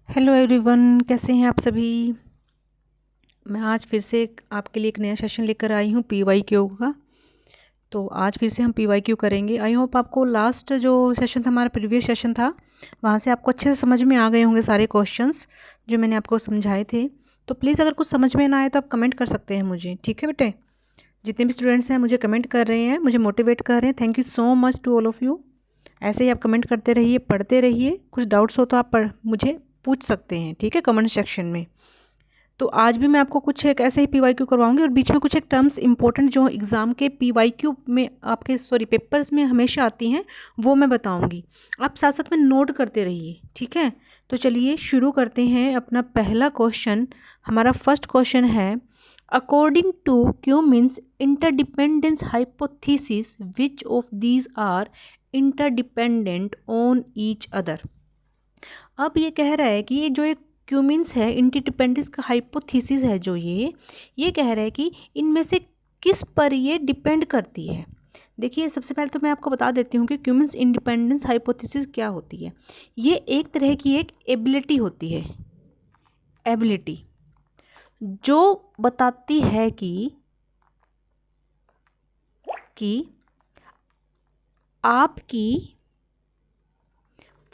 Hello everyone, कैसे हैं आप सभी। मैं आज फिर से आपके लिए एक नया सेशन लेकर आई हूँ पीवाईक्यू का। तो आज फिर से हम पीवाईक्यू करेंगे। आई होप आपको लास्ट जो सेशन था, हमारा प्रीवियस सेशन था, वहाँ से आपको अच्छे से समझ में आ गए होंगे सारे क्वेश्चंस जो मैंने आपको समझाए थे। तो प्लीज़ अगर कुछ समझ में ना आए तो आप कमेंट कर सकते हैं मुझे, ठीक है बेटे। जितने भी स्टूडेंट्स हैं मुझे कमेंट कर रहे हैं, मुझे मोटिवेट कर रहे हैं। Thank you so much to all of you. ऐसे ही आप कमेंट करते रहिए, पढ़ते रहिए। कुछ डाउट्स हो तो आप मुझे पूछ सकते हैं, ठीक है, कमेंट सेक्शन में। तो आज भी मैं आपको कुछ एक ऐसे ही पीवाईक्यू करवाऊंगी और बीच में कुछ एक टर्म्स इंपॉर्टेंट जो एग्ज़ाम के पीवाईक्यू में आपके पेपर्स में हमेशा आती हैं वो मैं बताऊंगी। आप साथ साथ में नोट करते रहिए, ठीक है। तो चलिए शुरू करते हैं अपना पहला क्वेश्चन। हमारा फर्स्ट क्वेश्चन है, according to Cummins interdependence hypothesis which of these are interdependent on each other. अब ये कह रहा है कि ये जो एक क्यूमिन्स है, इंटरडिपेंडेंस का हाइपोथेसिस है, जो ये कह रहा है कि इनमें से किस पर ये डिपेंड करती है। देखिए, सबसे पहले तो मैं आपको बता देती हूँ कि क्यूमिन्स इंडिपेंडेंस हाइपोथेसिस क्या होती है। ये एक तरह की एक एबिलिटी होती है, एबिलिटी जो बताती है कि आपकी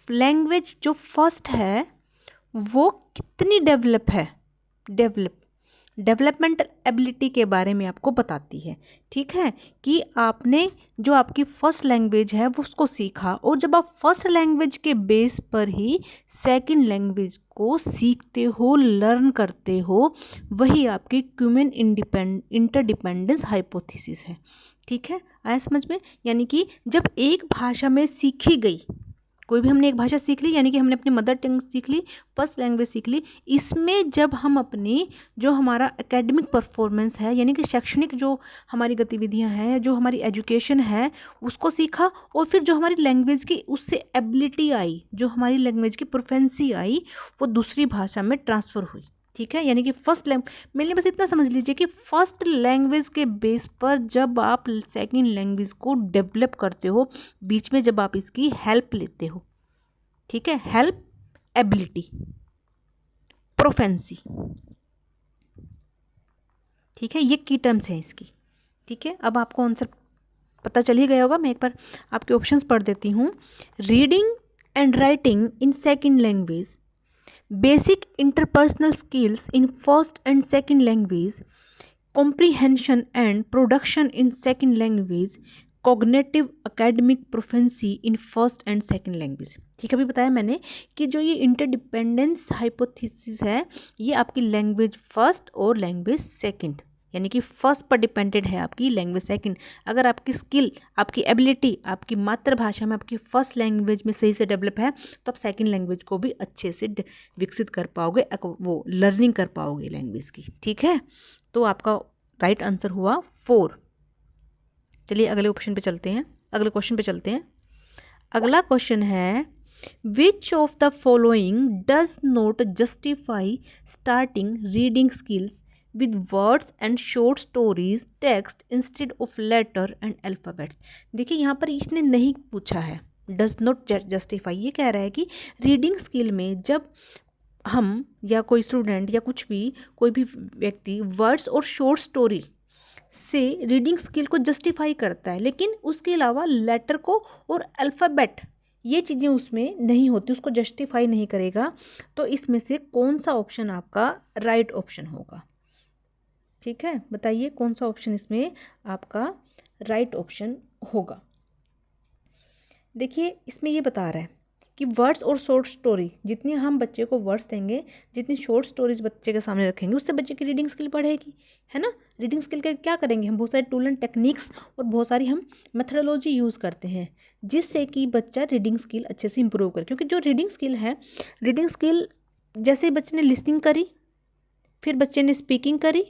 लैंग्वेज जो फर्स्ट है वो कितनी डेवलप है। डेवलपमेंटल एबिलिटी के बारे में आपको बताती है, ठीक है। कि आपने जो आपकी फर्स्ट लैंग्वेज है वो उसको सीखा, और जब आप फर्स्ट लैंग्वेज के बेस पर ही सेकंड लैंग्वेज को सीखते हो, लर्न करते हो, वही आपकी क्यूमेन इंटरडिपेंडेंस हाइपोथेसिस है, ठीक है। आया समझ में। यानी कि जब एक भाषा में सीखी गई, कोई भी हमने एक भाषा सीख ली, यानी कि हमने अपनी मदर टंग सीख ली, फर्स्ट लैंग्वेज सीख ली, इसमें जब हम अपनी जो हमारा एकेडमिक परफॉर्मेंस है, यानी कि शैक्षणिक जो हमारी गतिविधियां हैं, जो हमारी एजुकेशन है, उसको सीखा, और फिर जो हमारी लैंग्वेज की उससे एबिलिटी आई, जो हमारी लैंग्वेज की प्रोफेंसी आई, वो दूसरी भाषा में ट्रांसफ़र हुई, ठीक है। यानी कि फर्स्ट मैंने बस इतना समझ लीजिए कि फर्स्ट लैंग्वेज के बेस पर जब आप सेकंड लैंग्वेज को डेवलप करते हो, बीच में जब आप इसकी हेल्प लेते हो, ठीक है। हेल्प, एबिलिटी, प्रोफेंसी, ठीक है, ये की टर्म्स हैं इसकी, ठीक है। अब आपको आंसर पता चल ही गया होगा। मैं एक बार आपके ऑप्शंस पढ़ देती हूँ। Reading and writing in second language, basic interpersonal skills in first and second language, comprehension and production in second language, cognitive academic proficiency in first and second language। ठीक है, अभी बताया मैंने कि जो ये इंटरडिपेंडेंस हाइपोथेसिस है, ये आपकी लैंग्वेज फर्स्ट और लैंग्वेज सेकंड, यानी कि फर्स्ट पर डिपेंडेड है आपकी लैंग्वेज सेकंड। अगर आपकी स्किल, आपकी एबिलिटी आपकी मातृभाषा में, आपकी फर्स्ट लैंग्वेज में सही से डेवलप है, तो आप सेकंड लैंग्वेज को भी अच्छे से विकसित कर पाओगे, वो लर्निंग कर पाओगे लैंग्वेज की, ठीक है। तो आपका राइट आंसर हुआ 4। चलिए अगले ऑप्शन पे चलते हैं, अगले क्वेश्चन पे चलते हैं। अगला क्वेश्चन है, which of the following does not justify starting reading skills with words and short stories text instead of letter and alphabets. देखिए, यहाँ पर इसने नहीं पूछा है डज नॉट जस्टिफाई, ये कह रहा है कि रीडिंग स्किल में जब हम या कोई स्टूडेंट या कुछ भी, कोई भी व्यक्ति वर्ड्स और शॉर्ट स्टोरी से रीडिंग स्किल को जस्टिफाई करता है, लेकिन उसके अलावा लेटर को और अल्फ़ाबेट, ये चीज़ें उसमें नहीं होती, उसको जस्टिफाई नहीं करेगा। तो इसमें से कौन सा ऑप्शन आपका राइट ऑप्शन होगा, ठीक है। बताइए कौन सा ऑप्शन इसमें आपका राइट ऑप्शन होगा। देखिए, इसमें ये बता रहा है कि वर्ड्स और शॉर्ट स्टोरी, जितनी हम बच्चे को वर्ड्स देंगे, जितनी शॉर्ट स्टोरीज बच्चे के सामने रखेंगे, उससे बच्चे की रीडिंग स्किल बढ़ेगी, है ना। रीडिंग स्किल के क्या करेंगे हम, बहुत सारे टूल एंड टेक्निक्स और बहुत सारी हम मेथडोलॉजी यूज़ करते हैं, जिससे कि बच्चा रीडिंग स्किल अच्छे से इंप्रूव करे। क्योंकि जो रीडिंग स्किल है, रीडिंग स्किल जैसे बच्चे ने लिसनिंग करी, फिर बच्चे ने स्पीकिंग करी,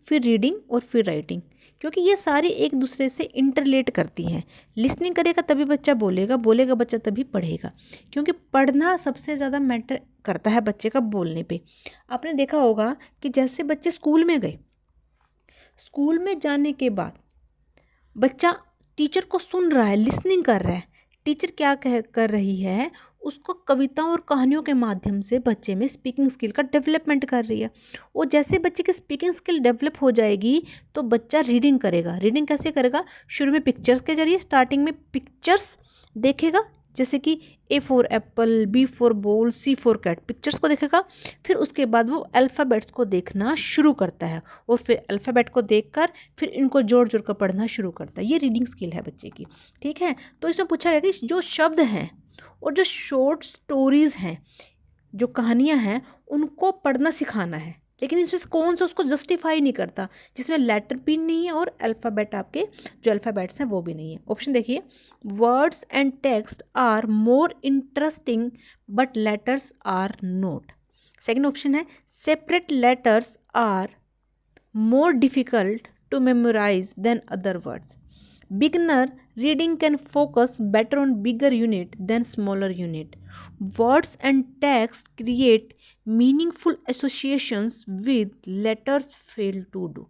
फिर रीडिंग और फिर राइटिंग, क्योंकि ये सारी एक दूसरे से इंटरलेट करती हैं। लिसनिंग करेगा तभी बच्चा बोलेगा, बोलेगा बच्चा तभी पढ़ेगा, क्योंकि पढ़ना सबसे ज़्यादा मैटर करता है बच्चे का बोलने पे। आपने देखा होगा कि जैसे बच्चे स्कूल में गए, स्कूल में जाने के बाद बच्चा टीचर को सुन रहा है, लिसनिंग कर रहा है, टीचर क्या कर रही है, उसको कविताओं और कहानियों के माध्यम से बच्चे में स्पीकिंग स्किल का डेवलपमेंट कर रही है। और जैसे बच्चे की स्पीकिंग स्किल डेवलप हो जाएगी तो बच्चा रीडिंग करेगा। रीडिंग कैसे करेगा? शुरू में पिक्चर्स के जरिए, स्टार्टिंग में पिक्चर्स देखेगा, जैसे कि A for apple, B for ball, C for cat, pictures को देखेगा। फिर उसके बाद वो अल्फ़ाबेट्स को देखना शुरू करता है और फिर अल्फ़ाबेट को देखकर फिर इनको जोड़ जोड़ कर पढ़ना शुरू करता है। ये रीडिंग स्किल है बच्चे की, ठीक है। तो इसमें पूछा गया कि जो शब्द हैं और जो शॉर्ट स्टोरीज़ हैं, जो कहानियाँ हैं, उनको पढ़ना सिखाना है। लेकिन इसमें से कौन सा उसको जस्टिफाई नहीं करता, जिसमें लेटर भी नहीं है और अल्फ़ाबेट, आपके जो अल्फ़ाबेट्स हैं वो भी नहीं है। ऑप्शन देखिए, words and text are more interesting but letters are not. Second option है, separate letters are more difficult to memorize than other words. Beginner reading can focus better on bigger unit than smaller unit. Words and text create meaningful associations with letters fail to do.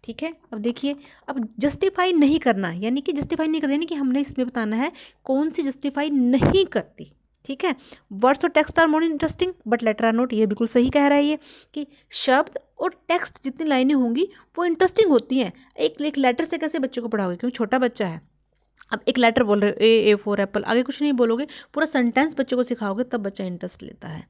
ठीक है। अब देखिए, अब justify नहीं करना, यानी कि justify नहीं करना यानी कि हमने इसमें बताना है कौन सी जस्टिफाई नहीं करती, ठीक है। वर्ड्स और text are more interesting but letter are not, ये बिल्कुल सही कह रहा है ये कि शब्द और टेक्स्ट जितनी लाइनें होंगी वो इंटरेस्टिंग होती हैं। एक लेटर से कैसे बच्चे को पढ़ाओगे, क्योंकि छोटा बच्चा है। अब एक लेटर बोल रहे हो, ए फॉर एप्पल, आगे कुछ नहीं बोलोगे, पूरा सेंटेंस बच्चे को सिखाओगे तब बच्चा इंटरेस्ट लेता है।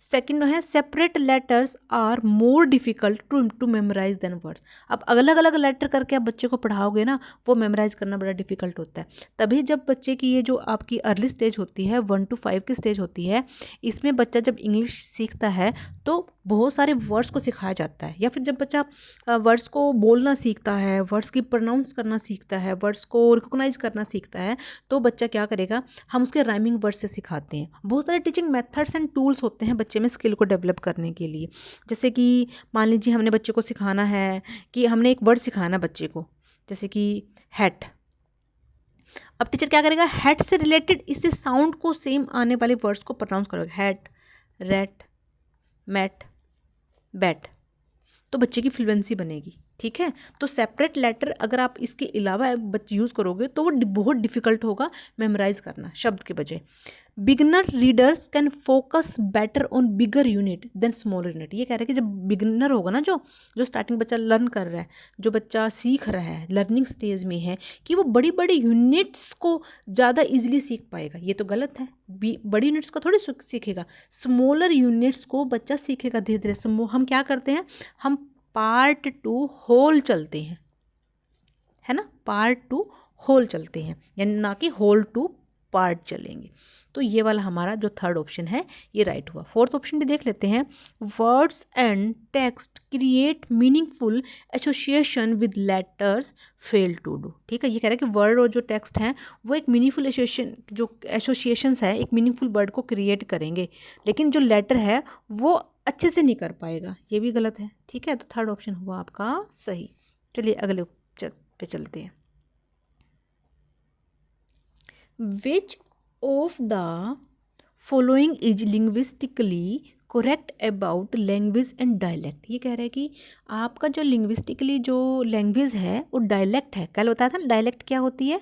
सेकंड है, separate letters are more difficult to memorise than words. अब अलग अलग लेटर करके आप बच्चे को पढ़ाओगे ना, वो मेमोराइज करना बड़ा डिफिकल्ट होता है। तभी जब बच्चे की ये जो आपकी अर्ली स्टेज होती है, 1 to 5 की स्टेज होती है, इसमें बच्चा जब इंग्लिश सीखता है तो बहुत सारे वर्ड्स को सिखाया जाता है। या फिर जब बच्चा वर्ड्स को बोलना सीखता है, वर्ड्स की प्रोनाउंस करना सीखता है, वर्ड्स को रिकॉग्नाइज करना सीखता है, तो बच्चा क्या करेगा, हम उसके राइमिंग वर्ड से सिखाते हैं। बहुत सारे टीचिंग मेथड्स एंड टूल्स होते हैं बच्चे में स्किल को डेवलप करने के लिए। जैसे कि मान लीजिए हमने बच्चे को सिखाना है कि हमने एक वर्ड सिखाना बच्चे को, जैसे कि हैट। अब टीचर क्या करेगा, हैट से रिलेटेड इससे साउंड को सेम आने वाले वर्ड्स को प्रोनाउंस करेगा, हैट, रेट, मैट, बैट, तो बच्चे की फ्लुएंसी बनेगी, ठीक है। तो सेपरेट लेटर अगर आप इसके अलावा बच्चे यूज़ करोगे तो वो बहुत डिफिकल्ट होगा मेमोराइज करना शब्द के बजाय। Beginner readers can focus better on bigger unit than smaller unit. ये कह रहे हैं कि जब बिगनर होगा ना, जो स्टार्टिंग बच्चा लर्न कर रहा है, जो बच्चा सीख रहा है, लर्निंग स्टेज में है, कि वो बड़ी बड़ी यूनिट्स को ज़्यादा इजीली सीख पाएगा। ये तो गलत है, बड़ी यूनिट्स को थोड़ी सीखेगा, स्मॉलर यूनिट्स को बच्चा सीखेगा धीरे धीरे। हम क्या करते हैं, हम पार्ट टू होल चलते हैं, है ना, पार्ट टू होल चलते हैं, यानी ना कि होल टू पार्ट चलेंगे। तो ये वाला हमारा जो थर्ड ऑप्शन है ये राइट हुआ। फोर्थ ऑप्शन भी देख लेते हैं, words and text create meaningful association with letters fail to do. ठीक है, ये कह रहा है कि वर्ड और जो टेक्स्ट हैं वो एक मीनिंगफुल एसोसिएशंस है, एक मीनिंगफुल वर्ड को क्रिएट करेंगे, लेकिन जो लेटर है वो अच्छे से नहीं कर पाएगा। ये भी गलत है, ठीक है। तो थर्ड ऑप्शन हुआ आपका सही। चलिए अगले पे चलते हैं। विच of the following is linguistically correct about language and dialect. ये कह रहा है कि आपका जो लिंग्विस्टिकली जो लैंग्वेज है वो डायलेक्ट है। कल बताया था ना, डायलेक्ट क्या होती है,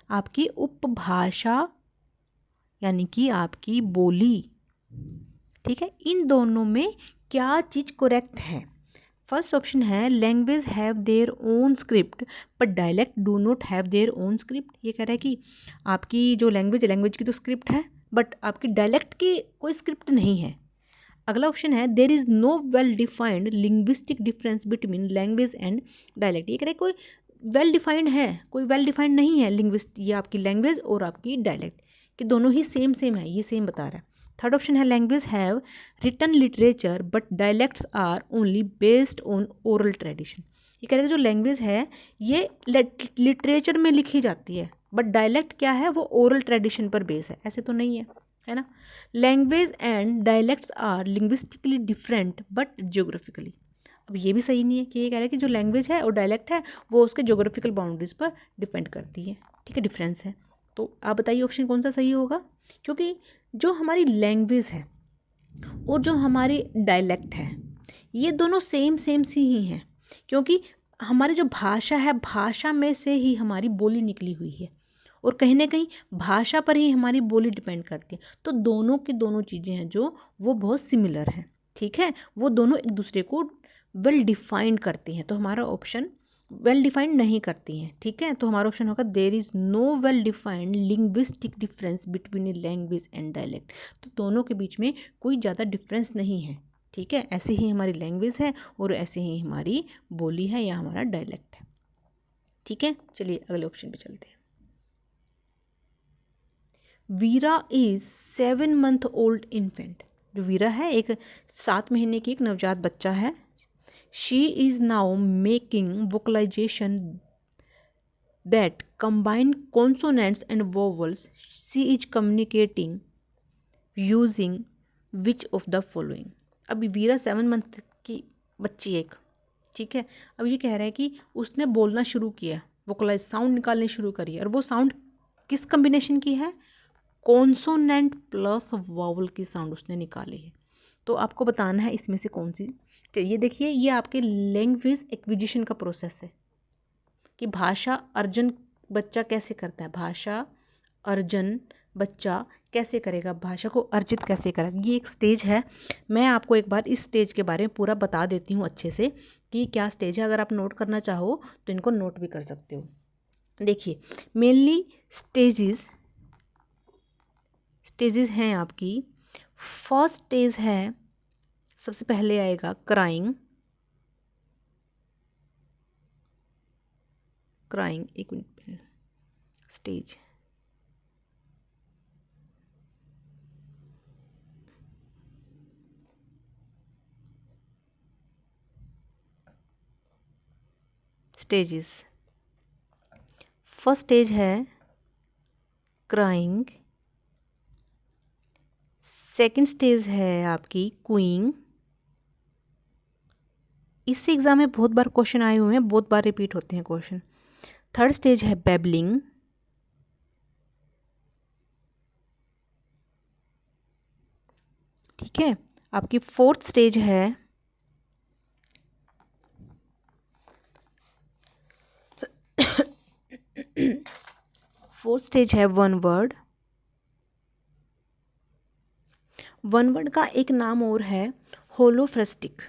आपकी उपभाषा, यानी कि आपकी बोली, ठीक है। इन दोनों में क्या चीज़ करेक्ट है? फर्स्ट ऑप्शन है, language have their own script but dialect do not have their own script. ये कह रहा है कि आपकी जो लैंग्वेज है, लैंग्वेज की तो स्क्रिप्ट है बट आपकी डायलेक्ट की कोई स्क्रिप्ट नहीं है। अगला ऑप्शन है, there is no well defined linguistic difference between language and dialect. ये कह रहा है कोई वेल डिफाइंड है, कोई वेल डिफाइंड नहीं है लिंग्विस्ट, ये आपकी लैंग्वेज और आपकी डायलेक्ट कि दोनों ही सेम है, ये सेम बता रहा है। थर्ड ऑप्शन है, language have written literature but dialects are only based on oral tradition. ये कह रहे हैं जो लैंग्वेज है ये लिटरेचर में लिखी जाती है बट डायलेक्ट क्या है, वो ओरल ट्रेडिशन पर बेस है। ऐसे तो नहीं है, है ना। Language and dialects are linguistically different but geographically. अब ये भी सही नहीं है कि ये कह रहे हैं कि जो लैंग्वेज है और डायलेक्ट है वो उसके जोग्राफिकल बाउंड्रीज पर डिपेंड करती है, ठीक है, डिफरेंस है। तो आप बताइए ऑप्शन कौन सा सही होगा, क्योंकि जो हमारी लैंग्वेज है और जो हमारी डायलेक्ट है ये दोनों सेम सी ही हैं, क्योंकि हमारी जो भाषा है, भाषा में से ही हमारी बोली निकली हुई है और कहीं ना कहीं भाषा पर ही हमारी बोली डिपेंड करती है। तो दोनों की दोनों चीज़ें हैं जो वो बहुत सिमिलर हैं, ठीक है, वो दोनों एक दूसरे को वेल डिफाइंड करती हैं। तो हमारा ऑप्शन वेल डिफाइंड नहीं करती हैं, ठीक है। तो हमारा ऑप्शन होगा there is no well defined linguistic difference between a language and dialect. तो दोनों के बीच में कोई ज़्यादा डिफरेंस नहीं है, ठीक है। ऐसे ही हमारी लैंग्वेज है और ऐसे ही हमारी बोली है या हमारा डायलेक्ट है, ठीक है। चलिए अगले ऑप्शन पे चलते हैं। वीरा इज 7 month ओल्ड इन्फेंट। जो वीरा है एक 7 महीने की एक नवजात बच्चा है। She is now making vocalisation that combine consonants and vowels. She is communicating using which of the following। अभी वीरा 7 month की बच्ची एक, ठीक है। अब ये कह रहा है कि उसने बोलना शुरू किया, वोकलाइज साउंड निकालने शुरू करी, और वो साउंड किस कम्बिनेशन की है, कॉन्सोनेंट प्लस वावल की साउंड उसने निकाली है। तो आपको बताना है इसमें से कौन सी। तो ये देखिए, ये आपके लैंग्वेज एक्विजिशन का प्रोसेस है कि भाषा अर्जन बच्चा कैसे करता है, भाषा अर्जन बच्चा कैसे करेगा, भाषा को अर्जित कैसे करेगा। ये एक स्टेज है। मैं आपको एक बार इस स्टेज के बारे में पूरा बता देती हूँ अच्छे से कि क्या स्टेज है। अगर आप नोट करना चाहो तो इनको नोट भी कर सकते हो। देखिए, मेनली स्टेजेस हैं आपकी। फर्स्ट स्टेज है, सबसे पहले आएगा क्राइंग। एक minute, stage stages. First stage है क्राइंग। सेकंड स्टेज है आपकी कूइंग। इससे एग्जाम में बहुत बार क्वेश्चन आए हुए हैं, बहुत बार रिपीट होते हैं क्वेश्चन। थर्ड स्टेज है बेबलिंग। ठीक है, आपकी फोर्थ स्टेज है वन वर्ड। वन वर्ड का एक नाम और है होलोफ्रेस्टिक।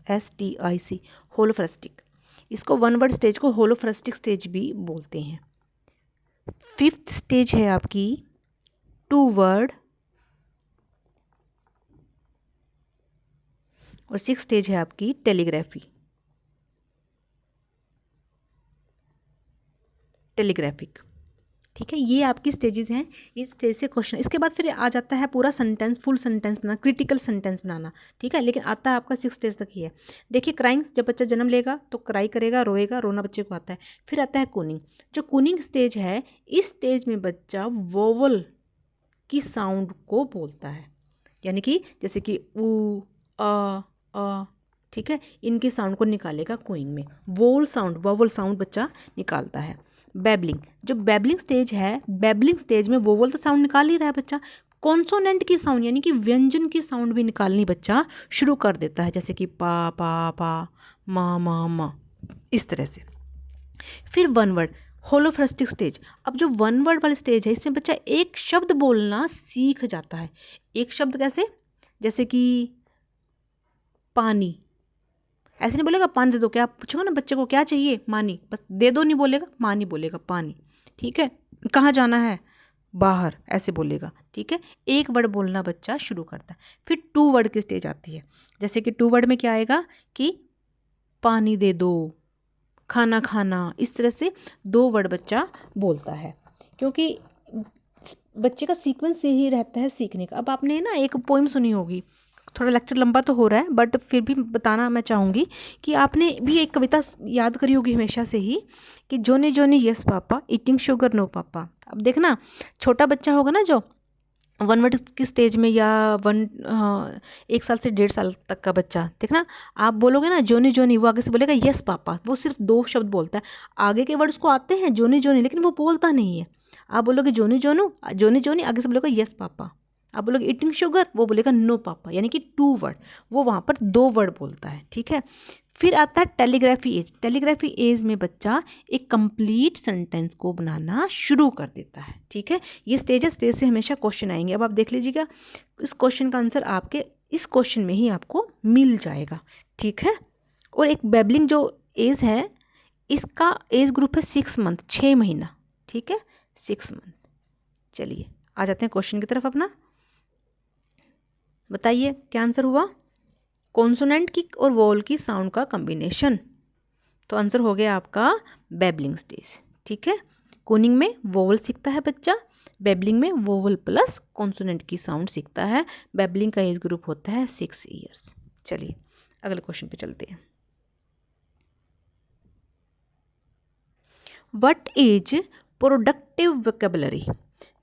PHRASTIC, होलोफ्रेस्टिक। इसको वन वर्ड स्टेज को होलोफ्रेस्टिक स्टेज भी बोलते हैं। फिफ्थ स्टेज है आपकी टू वर्ड, और सिक्स स्टेज है आपकी टेलीग्राफिक। ठीक है, ये आपकी स्टेजेस हैं। इस स्टेज से क्वेश्चन, इसके बाद फिर आ जाता है पूरा सेंटेंस, फुल सेंटेंस बनाना, क्रिटिकल सेंटेंस बनाना। ठीक है, लेकिन आता है आपका सिक्स स्टेज तक ही है। देखिए, क्राइंग, जब बच्चा जन्म लेगा तो क्राई करेगा, रोएगा, रोना बच्चे को आता है। फिर आता है कूनिंग। जो कूनिंग स्टेज है, इस स्टेज में बच्चा वोवल की साउंड को बोलता है, यानी कि जैसे कि ऊ आ, ठीक है, इनकी साउंड को निकालेगा कूइंग में। वोवल साउंड बच्चा निकालता है। बेबलिंग, जो बेबलिंग स्टेज है, बेबलिंग स्टेज में वोवल तो साउंड निकाल ही रहा है बच्चा, कॉन्सोनेंट की साउंड यानी कि व्यंजन की साउंड भी निकालनी बच्चा शुरू कर देता है, जैसे कि पा पा पा, मा, इस तरह से। फिर वन वर्ड, होलोफ्रेस्टिक स्टेज। अब जो वन वर्ड वाली स्टेज है, इसमें बच्चा एक शब्द बोलना सीख जाता है। एक शब्द कैसे, जैसे कि पानी, ऐसे नहीं बोलेगा पानी दे दो, क्या पूछोगे ना बच्चे को क्या चाहिए, मानी, बस दे दो नहीं बोलेगा, मानी बोलेगा, पानी। ठीक है, कहाँ जाना है, बाहर, ऐसे बोलेगा। ठीक है, एक वर्ड बोलना बच्चा शुरू करता है। फिर टू वर्ड की स्टेज आती है, जैसे कि टू वर्ड में क्या आएगा कि पानी दे दो, खाना खाना, इस तरह से दो वर्ड बच्चा बोलता है, क्योंकि बच्चे का सीक्वेंस से ही रहता है सीखने का। अब आपने ना एक पोइम सुनी होगी, थोड़ा लेक्चर लंबा तो हो रहा है बट फिर भी बताना मैं चाहूँगी कि आपने भी एक कविता याद करी होगी हमेशा से ही कि Johnny Johnny yes papa, eating sugar no papa. अब देखना, छोटा बच्चा होगा ना जो वन वर्ड की स्टेज में, या 1 साल से 1.5 साल तक का बच्चा, देखना आप बोलोगे ना जोनी जोनी, वो आगे से बोलेगा यस पापा। वो सिर्फ 2 शब्द बोलता है, आगे के वर्ड उसको आते हैं जोनी जोनी, लेकिन वो बोलता नहीं है। आप बोलोगे जोनी जोनू, जोनी जोनी, आगे से बोलेगा यस पापा। आप बोलोगे ईटिंग शुगर, वो बोलेगा नो पापा, यानी कि 2 वर्ड, वो वहाँ पर 2 वर्ड बोलता है। ठीक है, फिर आता है टेलीग्राफी एज। टेलीग्राफी एज में बच्चा एक कंप्लीट सेंटेंस को बनाना शुरू कर देता है। ठीक है, ये स्टेज से हमेशा क्वेश्चन आएंगे। अब आप देख लीजिएगा, इस क्वेश्चन का आंसर आपके इस क्वेश्चन में ही आपको मिल जाएगा। ठीक है, और एक बेबलिंग जो एज है, इसका एज ग्रुप है 6 मंथ, 6 महीना। ठीक है, 6 मंथ। चलिए आ जाते हैं क्वेश्चन की तरफ अपना। बताइए क्या आंसर हुआ? कॉन्सोनेंट की और वोवल की साउंड का कॉम्बिनेशन। तो आंसर हो गया आपका बेबलिंग स्टेज। ठीक है, कूनिंग में वोवल सीखता है बच्चा, बेबलिंग में वोवल प्लस कॉन्सोनेंट की साउंड सीखता है। बेबलिंग का एज ग्रुप होता है 6 ईयर्स। चलिए अगले क्वेश्चन पे चलते हैं। What is productive vocabulary?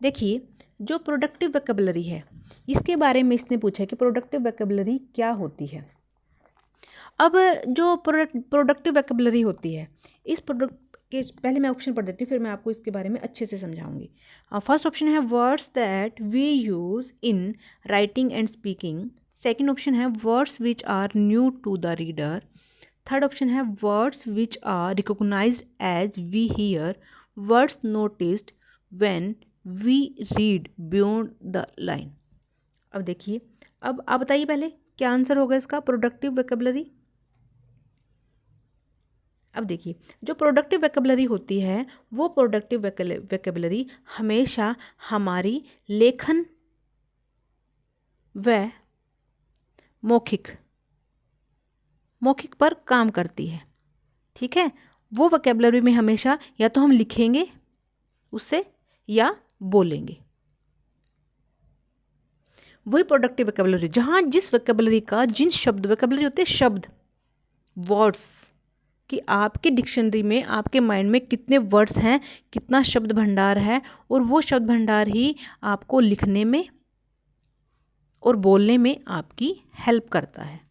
देखिए, जो प्रोडक्टिव वोकैबुलरी है, इसके बारे में इसने पूछा कि प्रोडक्टिव वोकैबुलरी क्या होती है। अब जो प्रोडक्टिव वोकैबुलरी होती है, इस प्रोडक्ट के पहले मैं ऑप्शन पढ़ देती हूँ, फिर मैं आपको इसके बारे में अच्छे से समझाऊंगी। फर्स्ट ऑप्शन है words that we use in writing and speaking. Second option है words which are new to the reader. Third option है words which are recognized as we hear, words noticed when we read beyond the line. अब देखिए, अब आप बताइए पहले क्या answer होगा इसका प्रोडक्टिव वोकैबुलरी। अब देखिए, जो प्रोडक्टिव वोकैबुलरी होती है, वो प्रोडक्टिव वोकैबुलरी हमेशा हमारी लेखन व मौखिक पर काम करती है। ठीक है, वो वोकैबुलरी में हमेशा या तो हम लिखेंगे उससे या बोलेंगे। वही प्रोडक्टिव वोकैबुलरी जहाँ जिस वोकैबुलरी का जिन शब्द, वोकैबुलरी होते हैं शब्द, वर्ड्स, कि आपके डिक्शनरी में, आपके माइंड में कितने वर्ड्स हैं, कितना शब्द भंडार है, और वो शब्द भंडार ही आपको लिखने में और बोलने में आपकी हेल्प करता है।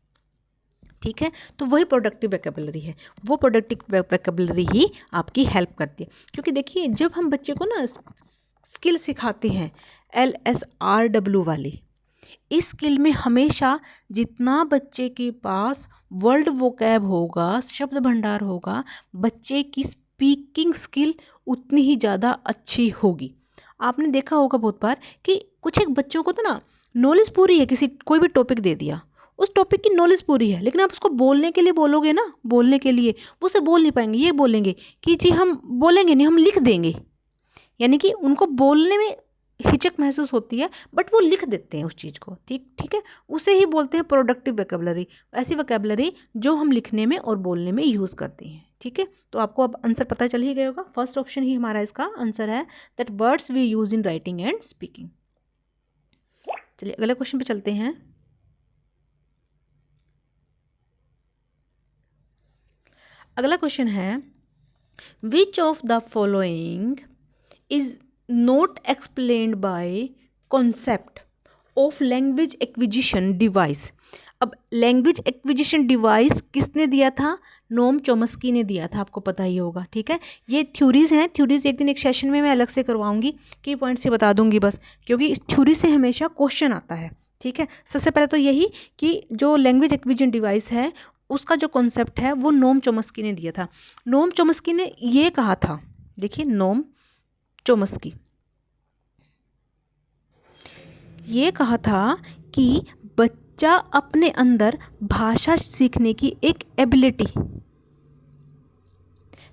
ठीक है, तो वही प्रोडक्टिव वोकैबुलरी है, वो प्रोडक्टिव वोकैबुलरी ही आपकी हेल्प करती है। क्योंकि देखिए, जब हम बच्चे को ना स्किल सिखाते हैं LSRW वाली, इस स्किल में हमेशा जितना बच्चे के पास वर्ल्ड वोकैब होगा, शब्द भंडार होगा, बच्चे की स्पीकिंग स्किल उतनी ही ज़्यादा अच्छी होगी। आपने देखा होगा बहुत बार कि कुछ एक बच्चों को तो ना नॉलेज पूरी है, किसी कोई भी टॉपिक दे दिया, उस टॉपिक की नॉलेज पूरी है, लेकिन आप उसको बोलने के लिए बोलोगे ना, बोलने के लिए वो उसे बोल नहीं पाएंगे। ये बोलेंगे कि जी हम बोलेंगे नहीं, हम लिख देंगे। यानी कि उनको बोलने में हिचक महसूस होती है, बट वो लिख देते हैं उस चीज़ को। ठीक है, उसे ही बोलते हैं प्रोडक्टिव वोकैबुलरी, ऐसी वोकैबुलरी जो हम लिखने में और बोलने में यूज़ करते हैं। ठीक है, तो आपको अब आंसर पता चल ही गया होगा। फर्स्ट ऑप्शन ही हमारा इसका आंसर है, that words we use in writing and speaking. चलिए अगले क्वेश्चन पे चलते हैं। अगला क्वेश्चन है, which of the following is not explained by concept of language acquisition device. अब लैंग्वेज एक्विजिशन डिवाइस किसने दिया था? नोम चॉम्स्की ने दिया था, आपको पता ही होगा। ठीक है, ये थ्योरीज हैं, थ्योरीज एक दिन एक सेशन में मैं अलग से करवाऊंगी, की पॉइंट से बता दूंगी बस, क्योंकि इस थ्योरी से हमेशा क्वेश्चन आता है। ठीक है, सबसे पहले तो यही कि जो लैंग्वेज एक्विजिशन डिवाइस है, उसका जो कॉन्सेप्ट है वो नोम चॉम्स्की ने दिया था। नोम चॉम्स्की ने ये कहा था, देखिए नोम चॉम्स्की ये कहा था कि बच्चा अपने अंदर भाषा सीखने की एक एबिलिटी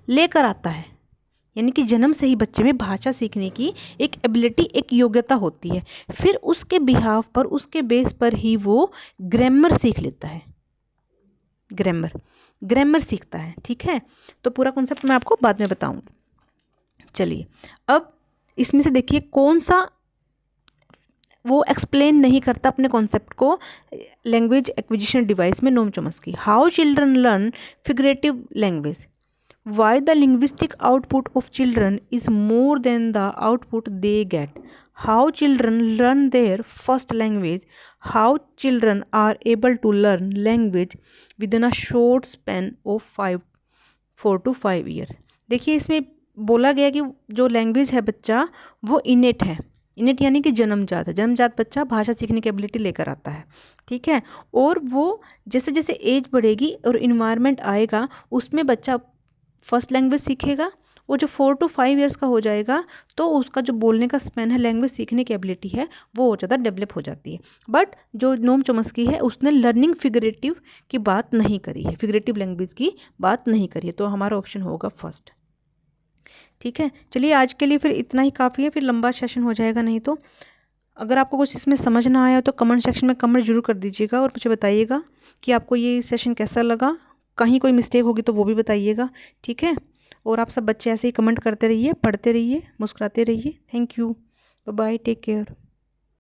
लेकर आता है। यानी कि जन्म से ही बच्चे में भाषा सीखने की एक एबिलिटी, एक योग्यता होती है। फिर उसके बिहाफ पर, उसके बेस पर ही वो ग्रामर सीख लेता है, ग्रामर सीखता है। ठीक है, तो पूरा कॉन्सेप्ट मैं आपको बाद में बताऊंगी। चलिए अब इसमें से देखिए कौन सा वो एक्सप्लेन नहीं करता अपने कॉन्सेप्ट को लैंग्वेज एक्विजिशन डिवाइस में। Noam Chomsky, how children learn figurative language, why the linguistic output of children is more than the output they get, how children learn their first language, how children are able to learn language within a short span of 4 to 5 year. देखिए इसमें बोला गया कि जो language है बच्चा वो इनेट है, इनेट यानी कि जन्मजात है, जन्मजात बच्चा भाषा सीखने की एबिलिटी लेकर आता है, ठीक है। और वो जैसे जैसे एज बढ़ेगी और इन्वायरमेंट आएगा उसमें बच्चा फर्स्ट लैंग्वेज सीखेगा। वो जो 4 to 5 ईयर्स का हो जाएगा तो उसका जो बोलने का स्पैन है, लैंग्वेज सीखने की एबिलिटी है, वो ज़्यादा डेवलप हो जाती है। बट जो नोम चॉम्स्की है उसने लर्निंग फिगरेटिव की बात नहीं करी है, फिगरेटिव लैंग्वेज की बात नहीं करी है, तो हमारा ऑप्शन होगा फर्स्ट। ठीक है, चलिए आज के लिए फिर इतना ही काफ़ी है, फिर लंबा सेशन हो जाएगा नहीं तो। अगर आपको कुछ इसमें समझ ना आया तो कमेंट सेक्शन में कमेंट जरूर कर दीजिएगा और मुझे बताइएगा कि आपको ये सेशन कैसा लगा। कहीं कोई मिस्टेक होगी तो वो भी बताइएगा, ठीक है। और आप सब बच्चे ऐसे ही कमेंट करते रहिए, पढ़ते रहिए, मुस्कुराते रहिए। Thank you, bye bye, take care.